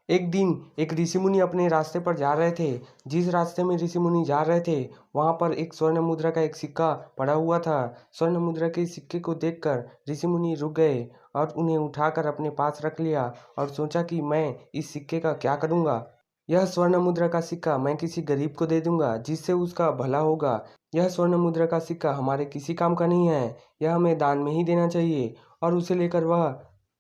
एक दिन एक ऋषि मुनि अपने रास्ते पर जा रहे थे। जिस रास्ते में ऋषि मुनि जा रहे थे वहां पर एक स्वर्ण मुद्रा का एक सिक्का पड़ा हुआ था। स्वर्ण मुद्रा के सिक्के को देखकर ऋषि मुनि रुक गए और उन्हें उठाकर अपने पास रख लिया और सोचा कि मैं इस सिक्के का क्या करूंगा। यह स्वर्ण मुद्रा का सिक्का मैं किसी गरीब को दे दूंगा जिससे उसका भला होगा। यह स्वर्ण मुद्रा का सिक्का हमारे किसी काम का नहीं है, यह हमें दान में ही देना चाहिए। और उसे लेकर वह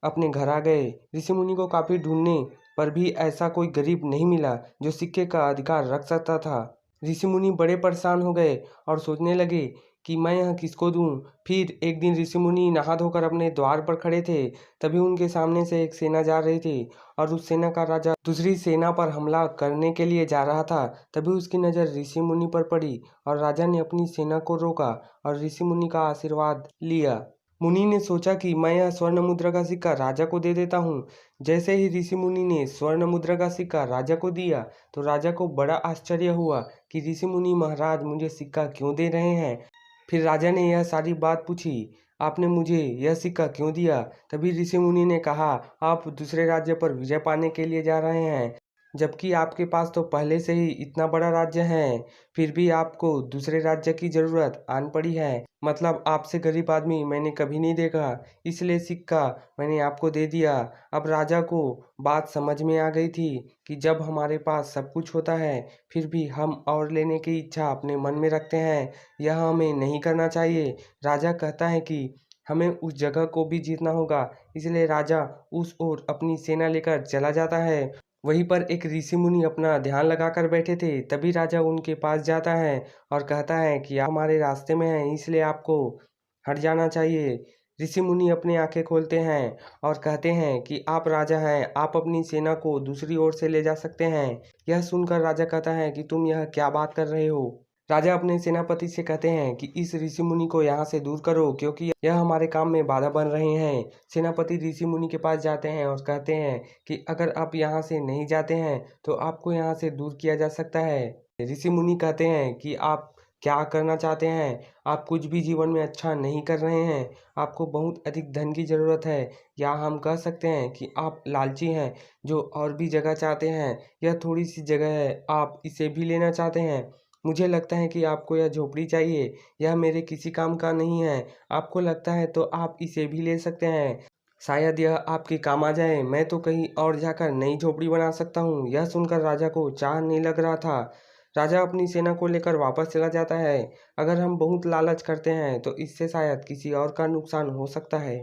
अपने घर आ गए। ऋषि मुनि को काफी ढूंढने पर भी ऐसा कोई गरीब नहीं मिला जो सिक्के का अधिकार रख सकता था। ऋषि मुनि बड़े परेशान हो गए और सोचने लगे कि मैं यह किसको दूं। फिर एक दिन ऋषि मुनि नहा धोकर अपने द्वार पर खड़े थे। तभी उनके सामने से एक सेना जा रही थी और उस सेना का राजा दूसरी सेना पर हमला करने के लिए जा रहा था। तभी उसकी नज़र ऋषि मुनि पर पड़ी और राजा ने अपनी सेना को रोका और ऋषि मुनि का आशीर्वाद लिया। मुनि ने सोचा कि मैं यह स्वर्ण मुद्रा का सिक्का राजा को दे देता हूँ। जैसे ही ऋषि मुनि ने स्वर्ण मुद्रा का सिक्का राजा को दिया तो राजा को बड़ा आश्चर्य हुआ कि ऋषि मुनि महाराज मुझे सिक्का क्यों दे रहे हैं। फिर राजा ने यह सारी बात पूछी, आपने मुझे यह सिक्का क्यों दिया। तभी ऋषि मुनि ने कहा, आप दूसरे राज्य पर विजय पाने के लिए जा रहे हैं, जबकि आपके पास तो पहले से ही इतना बड़ा राज्य है, फिर भी आपको दूसरे राज्य की जरूरत आन पड़ी है। मतलब आपसे गरीब आदमी मैंने कभी नहीं देखा, इसलिए सिक्का मैंने आपको दे दिया। अब राजा को बात समझ में आ गई थी कि जब हमारे पास सब कुछ होता है फिर भी हम और लेने की इच्छा अपने मन में रखते हैं, यह हमें नहीं करना चाहिए। राजा कहता है कि हमें उस जगह को भी जीतना होगा, इसलिए राजा उस ओर अपनी सेना लेकर चला जाता है। वहीं पर एक ऋषि मुनि अपना ध्यान लगाकर बैठे थे। तभी राजा उनके पास जाता है और कहता है कि आप हमारे रास्ते में हैं, इसलिए आपको हट जाना चाहिए। ऋषि मुनि अपनी आंखें खोलते हैं और कहते हैं कि आप राजा हैं, आप अपनी सेना को दूसरी ओर से ले जा सकते हैं। यह सुनकर राजा कहता है कि तुम यह क्या बात कर रहे हो। राजा अपने सेनापति से कहते हैं कि इस ऋषि मुनि को यहाँ से दूर करो क्योंकि यह हमारे काम में बाधा बन रहे हैं। सेनापति ऋषि मुनि के पास जाते हैं और कहते हैं कि अगर आप यहाँ से नहीं जाते हैं तो आपको यहाँ से दूर किया जा सकता है। ऋषि मुनि कहते हैं कि आप क्या करना चाहते हैं, आप कुछ भी जीवन में अच्छा नहीं कर रहे हैं, आपको बहुत अधिक धन की ज़रूरत है, या हम कह सकते हैं कि आप लालची हैं जो और भी जगह चाहते हैं। यह थोड़ी सी जगह है, आप इसे भी लेना चाहते हैं। मुझे लगता है कि आपको यह झोपड़ी चाहिए, यह मेरे किसी काम का नहीं है। आपको लगता है तो आप इसे भी ले सकते हैं, शायद यह आपके काम आ जाए। मैं तो कहीं और जाकर नई झोपड़ी बना सकता हूँ। यह सुनकर राजा को चाह नहीं लग रहा था। राजा अपनी सेना को लेकर वापस चला जाता है। अगर हम बहुत लालच करते हैं तो इससे शायद किसी और का नुकसान हो सकता है।